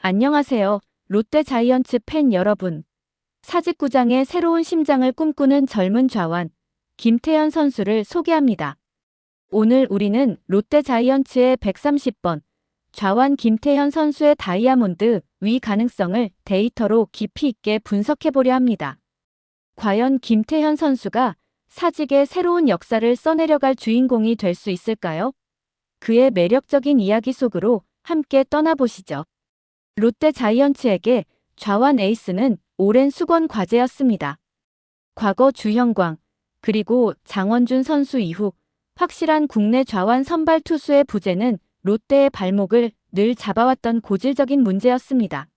안녕하세요. 롯데 자이언츠 팬 여러분. 사직구장의 새로운 심장을 꿈꾸는 젊은 좌완, 김태현 선수를 소개합니다. 오늘 우리는 롯데 자이언츠의 130번, 좌완 김태현 선수의 다이아몬드 위 가능성을 데이터로 깊이 있게 분석해보려 합니다. 과연 김태현 선수가 사직의 새로운 역사를 써내려갈 주인공이 될 수 있을까요? 그의 매력적인 이야기 속으로 함께 떠나보시죠. 롯데 자이언츠에게 좌완 에이스는 오랜 수건 과제였습니다. 과거 주형광, 그리고 장원준 선수 이후 확실한 국내 좌완 선발 투수의 부재는 롯데의 발목을 늘 잡아왔던 고질적인 문제였습니다.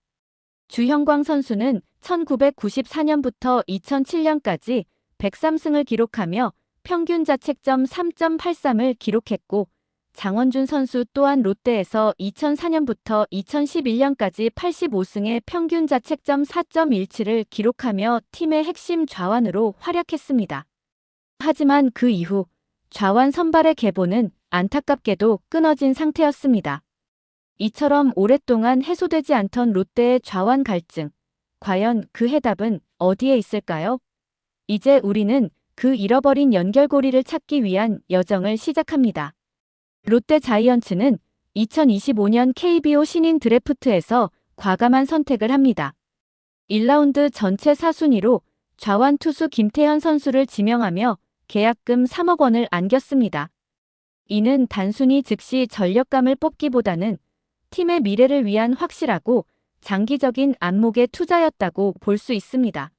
주형광 선수는 1994년부터 2007년까지 103승을 기록하며 평균 자책점 3.83을 기록했고, 장원준 선수 또한 롯데에서 2004년부터 2011년까지 85승에 평균 자책점 4.17을 기록하며 팀의 핵심 좌완으로 활약했습니다. 하지만 그 이후 좌완 선발의 계보는 안타깝게도 끊어진 상태였습니다. 이처럼 오랫동안 해소되지 않던 롯데의 좌완 갈증, 과연 그 해답은 어디에 있을까요? 이제 우리는 그 잃어버린 연결고리를 찾기 위한 여정을 시작합니다. 롯데 자이언츠는 2025년 KBO 신인 드래프트에서 과감한 선택을 합니다. 1라운드 전체 4순위로 좌완 투수 김태현 선수를 지명하며 계약금 3억 원을 안겼습니다. 이는 단순히 즉시 전력감을 뽑기보다는 팀의 미래를 위한 확실하고 장기적인 안목의 투자였다고 볼 수 있습니다.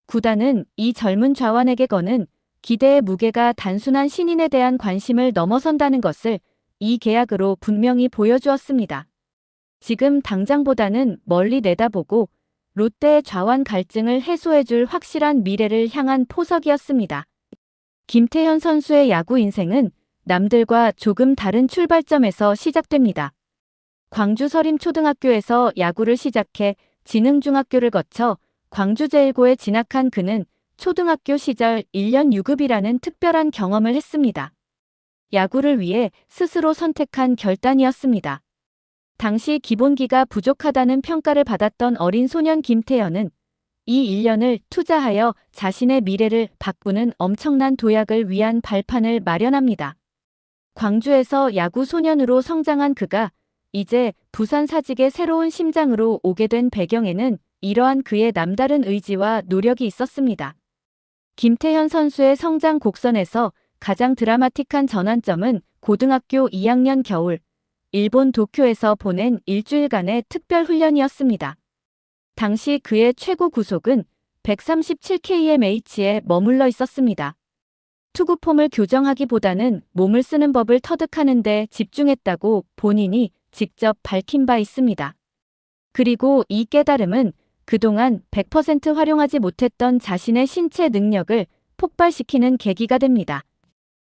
구단은 이 젊은 좌완에게 거는 기대의 무게가 단순한 신인에 대한 관심을 넘어선다는 것을 이 계약으로 분명히 보여주었습니다. 지금 당장보다는 멀리 내다보고 롯데의 좌완 갈증을 해소해줄 확실한 미래를 향한 포석이었습니다. 김태현 선수의 야구 인생은 남들과 조금 다른 출발점에서 시작됩니다. 광주 서림초등학교에서 야구를 시작해 진흥중학교를 거쳐 광주제일고에 진학한 그는 초등학교 시절 1년 유급이라는 특별한 경험을 했습니다. 야구를 위해 스스로 선택한 결단이었습니다. 당시 기본기가 부족하다는 평가를 받았던 어린 소년 김태현은 이 1년을 투자하여 자신의 미래를 바꾸는 엄청난 도약을 위한 발판을 마련합니다. 광주에서 야구 소년으로 성장한 그가 이제 부산 사직의 새로운 심장으로 오게 된 배경에는 이러한 그의 남다른 의지와 노력이 있었습니다. 김태현 선수의 성장 곡선에서 가장 드라마틱한 전환점은 고등학교 2학년 겨울, 일본 도쿄에서 보낸 일주일간의 특별 훈련이었습니다. 당시 그의 최고 구속은 137kmh에 머물러 있었습니다. 투구폼을 교정하기보다는 몸을 쓰는 법을 터득하는 데 집중했다고 본인이 직접 밝힌 바 있습니다. 그리고 이 깨달음은 그동안 100% 활용하지 못했던 자신의 신체 능력을 폭발시키는 계기가 됩니다.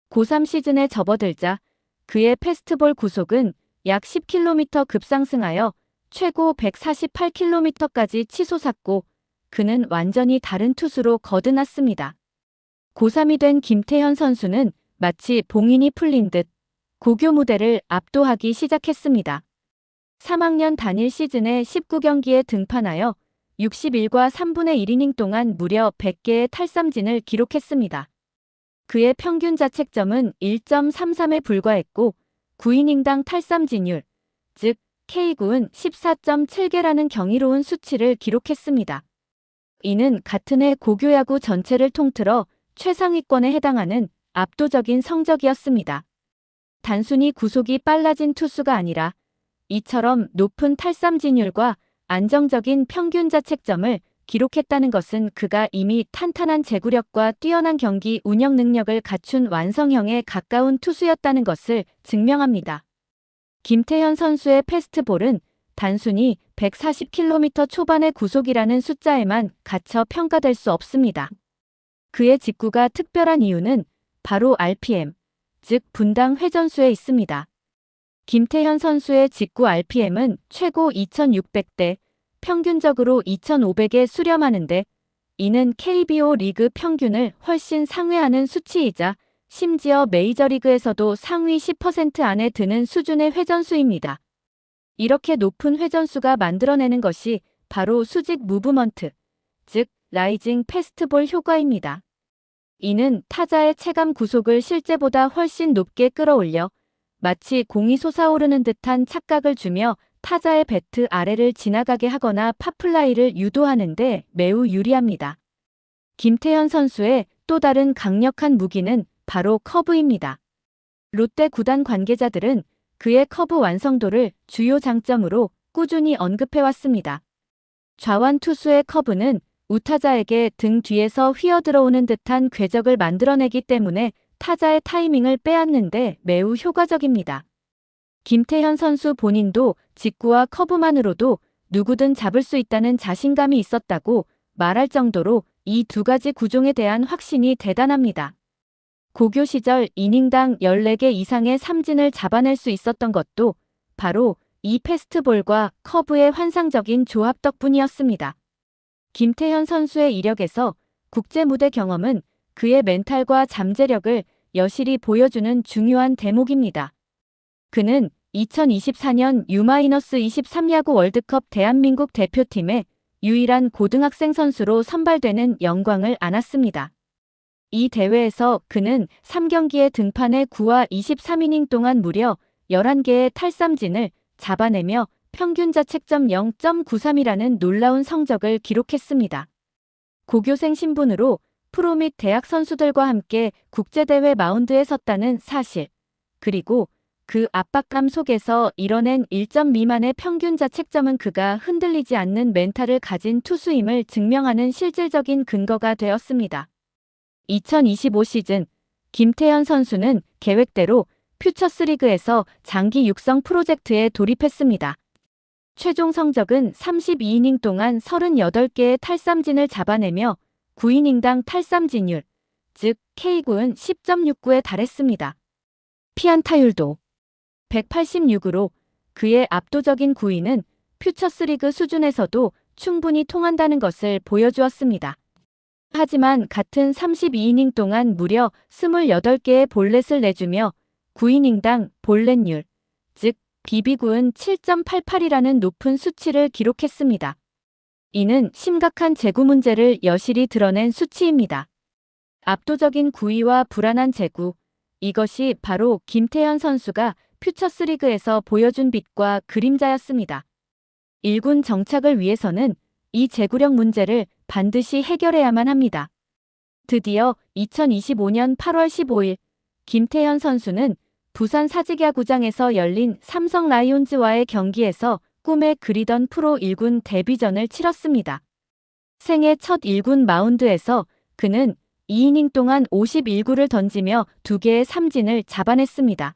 고3 시즌에 접어들자 그의 패스트볼 구속은 약 10km 급상승하여 최고 148km까지 치솟았고 그는 완전히 다른 투수로 거듭났습니다. 고3이 된 김태현 선수는 마치 봉인이 풀린 듯 고교 무대를 압도하기 시작했습니다. 3학년 단일 시즌에 19경기에 등판하여 61과 3분의 1이닝 동안 무려 100개의 탈삼진을 기록했습니다. 그의 평균 자책점은 1.33에 불과했고 9이닝당 탈삼진율, 즉 K9은 14.7개라는 경이로운 수치를 기록했습니다. 이는 같은 해 고교야구 전체를 통틀어 최상위권에 해당하는 압도적인 성적이었습니다. 단순히 구속이 빨라진 투수가 아니라 이처럼 높은 탈삼진율과 안정적인 평균 자책점을 기록했다는 것은 그가 이미 탄탄한 제구력과 뛰어난 경기 운영 능력을 갖춘 완성형에 가까운 투수였다는 것을 증명합니다. 김태현 선수의 패스트볼은 단순히 140km 초반의 구속이라는 숫자에만 갇혀 평가될 수 없습니다. 그의 직구가 특별한 이유는 바로 RPM, 즉 분당 회전수에 있습니다. 김태현 선수의 직구 RPM은 최고 2600대, 평균적으로 2500에 수렴하는데 이는 KBO 리그 평균을 훨씬 상회하는 수치이자 심지어 메이저리그에서도 상위 10% 안에 드는 수준의 회전수입니다. 이렇게 높은 회전수가 만들어내는 것이 바로 수직 무브먼트, 즉 라이징 패스트볼 효과입니다. 이는 타자의 체감 구속을 실제보다 훨씬 높게 끌어올려 마치 공이 솟아오르는 듯한 착각을 주며 타자의 배트 아래를 지나가게 하거나 팝플라이를 유도하는 데 매우 유리합니다. 김태현 선수의 또 다른 강력한 무기는 바로 커브입니다. 롯데 구단 관계자들은 그의 커브 완성도를 주요 장점으로 꾸준히 언급해왔습니다. 좌완 투수의 커브는 우타자에게 등 뒤에서 휘어들어오는 듯한 궤적을 만들어내기 때문에 타자의 타이밍을 빼앗는데 매우 효과적입니다. 김태현 선수 본인도 직구와 커브만으로도 누구든 잡을 수 있다는 자신감이 있었다고 말할 정도로 이 두 가지 구종에 대한 확신이 대단합니다. 고교 시절 이닝당 14개 이상의 삼진을 잡아낼 수 있었던 것도 바로 이 패스트볼과 커브의 환상적인 조합 덕분이었습니다. 김태현 선수의 이력에서 국제 무대 경험은 그의 멘탈과 잠재력을 여실히 보여주는 중요한 대목입니다. 그는 2024년 U-23 야구 월드컵 대한민국 대표팀의 유일한 고등학생 선수로 선발되는 영광을 안았습니다. 이 대회에서 그는 3경기에 등판해 9와 23이닝 동안 무려 11개의 탈삼진을 잡아내며 평균 자책점 0.93이라는 놀라운 성적을 기록했습니다. 고교생 신분으로 프로 및 대학 선수들과 함께 국제대회 마운드에 섰다는 사실, 그리고 그 압박감 속에서 이뤄낸 1점 미만의 평균 자책점은 그가 흔들리지 않는 멘탈을 가진 투수임을 증명하는 실질적인 근거가 되었습니다. 2025 시즌 김태현 선수는 계획대로 퓨처스리그에서 장기 육성 프로젝트에 돌입했습니다. 최종 성적은 32이닝 동안 38개의 탈삼진을 잡아내며 9이닝당 탈삼진율, 즉 K구는 10.69에 달했습니다. 피안타율도 186으로 그의 압도적인 구위는 퓨처스리그 수준에서도 충분히 통한다는 것을 보여주었습니다. 하지만 같은 32이닝 동안 무려 28개의 볼넷을 내주며 9이닝당 볼넷율, 즉 BB구는 7.88이라는 높은 수치를 기록했습니다. 이는 심각한 제구 문제를 여실히 드러낸 수치입니다. 압도적인 구위와 불안한 제구, 이것이 바로 김태현 선수가 퓨처스리그에서 보여준 빛과 그림자였습니다. 1군 정착을 위해서는 이 제구력 문제를 반드시 해결해야만 합니다. 드디어 2025년 8월 15일 김태현 선수는 부산 사직야구장에서 열린 삼성 라이온즈와의 경기에서 꿈에 그리던 프로 1군 데뷔전을 치렀습니다. 생애 첫 1군 마운드에서 그는 2이닝 동안 51구를 던지며 2개의 삼진을 잡아냈습니다.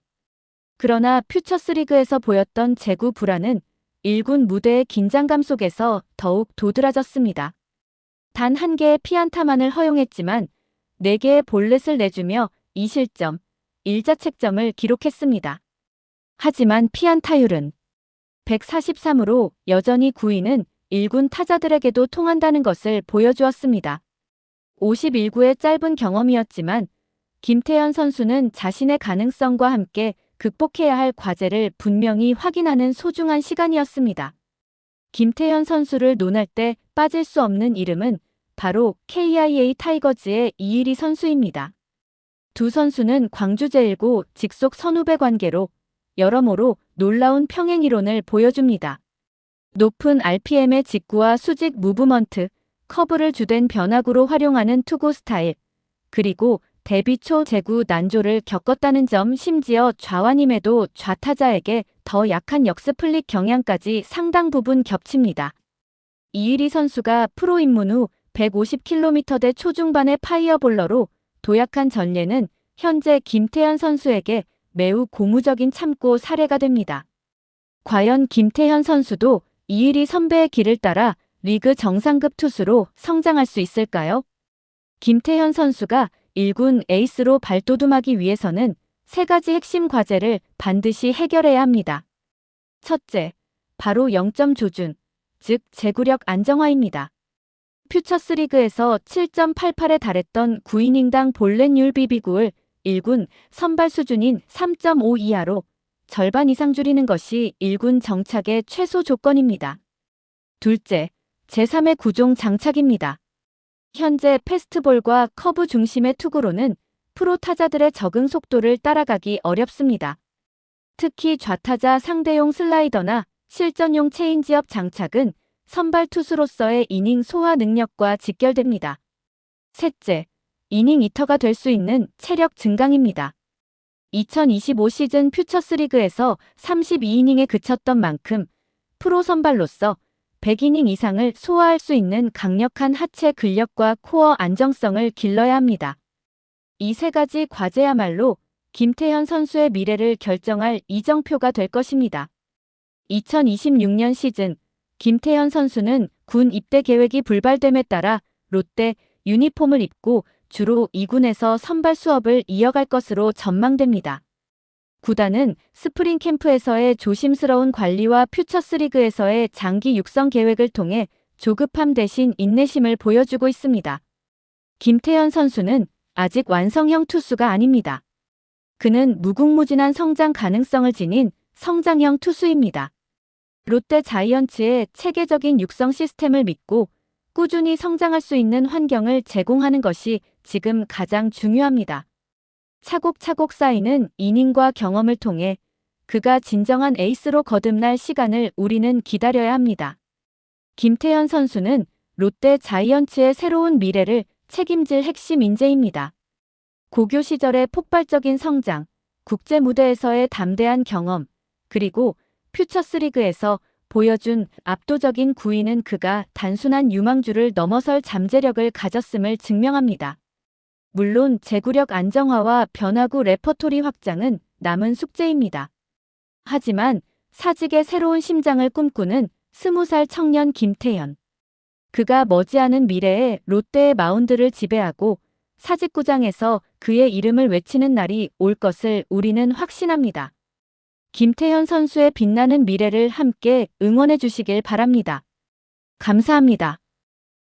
그러나 퓨처스리그에서 보였던 제구 불안은 1군 무대의 긴장감 속에서 더욱 도드라졌습니다. 단 1개의 피안타만을 허용했지만 4개의 볼넷을 내주며 2실점, 1자책점을 기록했습니다. 하지만 피안타율은 143으로 여전히 9위는 1군 타자들에게도 통한다는 것을 보여주었습니다. 51구의 짧은 경험이었지만 김태현 선수는 자신의 가능성과 함께 극복해야 할 과제를 분명히 확인하는 소중한 시간이었습니다. 김태현 선수를 논할 때 빠질 수 없는 이름은 바로 KIA 타이거즈의 이일이 선수입니다. 두 선수는 광주 제1고 직속 선후배 관계로 여러모로 놀라운 평행 이론을 보여줍니다. 높은 RPM의 직구와 수직 무브먼트, 커브를 주된 변화구로 활용하는 투구 스타일, 그리고 데뷔 초 제구 난조를 겪었다는 점, 심지어 좌완임에도 좌타자에게 더 약한 역스플릿 경향까지 상당 부분 겹칩니다. 이일이 선수가 프로 입문 후 150km대 초중반의 파이어볼러로 도약한 전례는 현재 김태현 선수에게 매우 고무적인 참고 사례가 됩니다. 과연 김태현 선수도 이일이 선배의 길을 따라 리그 정상급 투수로 성장할 수 있을까요? 김태현 선수가 1군 에이스로 발돋움하기 위해서는 3가지 핵심 과제를 반드시 해결해야 합니다. 첫째, 바로 0점 조준, 즉 제구력 안정화입니다. 퓨처스리그에서 7.88에 달했던 9이닝당 볼넷율 BB구를 1군 선발 수준인 3.5 이하로 절반 이상 줄이는 것이 1군 정착의 최소 조건입니다. 둘째, 제3의 구종 장착입니다. 현재 패스트볼과 커브 중심의 투구로는 프로 타자들의 적응 속도를 따라가기 어렵습니다. 특히 좌타자 상대용 슬라이더나 실전용 체인지업 장착은 선발 투수로서의 이닝 소화 능력과 직결됩니다. 셋째, 이닝 이터가 될 수 있는 체력 증강입니다. 2025 시즌 퓨처스리그에서 32이닝에 그쳤던 만큼 프로 선발로서 100이닝 이상을 소화할 수 있는 강력한 하체 근력과 코어 안정성을 길러야 합니다. 이 세 가지 과제야말로 김태현 선수의 미래를 결정할 이정표가 될 것입니다. 2026년 시즌 김태현 선수는 군 입대 계획이 불발됨에 따라 롯데 유니폼을 입고 주로 2군에서 선발 수업을 이어갈 것으로 전망됩니다. 구단은 스프링 캠프에서의 조심스러운 관리와 퓨처스리그에서의 장기 육성 계획을 통해 조급함 대신 인내심을 보여주고 있습니다. 김태현 선수는 아직 완성형 투수가 아닙니다. 그는 무궁무진한 성장 가능성을 지닌 성장형 투수입니다. 롯데 자이언츠의 체계적인 육성 시스템을 믿고 꾸준히 성장할 수 있는 환경을 제공하는 것이 지금 가장 중요합니다. 차곡차곡 쌓이는 이닝과 경험을 통해 그가 진정한 에이스로 거듭날 시간을 우리는 기다려야 합니다. 김태현 선수는 롯데 자이언츠의 새로운 미래를 책임질 핵심 인재입니다. 고교 시절의 폭발적인 성장, 국제 무대에서의 담대한 경험, 그리고 퓨처스리그에서 보여준 압도적인 구위는 그가 단순한 유망주를 넘어설 잠재력을 가졌음을 증명합니다. 물론 제구력 안정화와 변화구 레퍼토리 확장은 남은 숙제입니다. 하지만 사직의 새로운 심장을 꿈꾸는 20살 청년 김태현. 그가 머지않은 미래에 롯데의 마운드를 지배하고 사직구장에서 그의 이름을 외치는 날이 올 것을 우리는 확신합니다. 김태현 선수의 빛나는 미래를 함께 응원해 주시길 바랍니다. 감사합니다.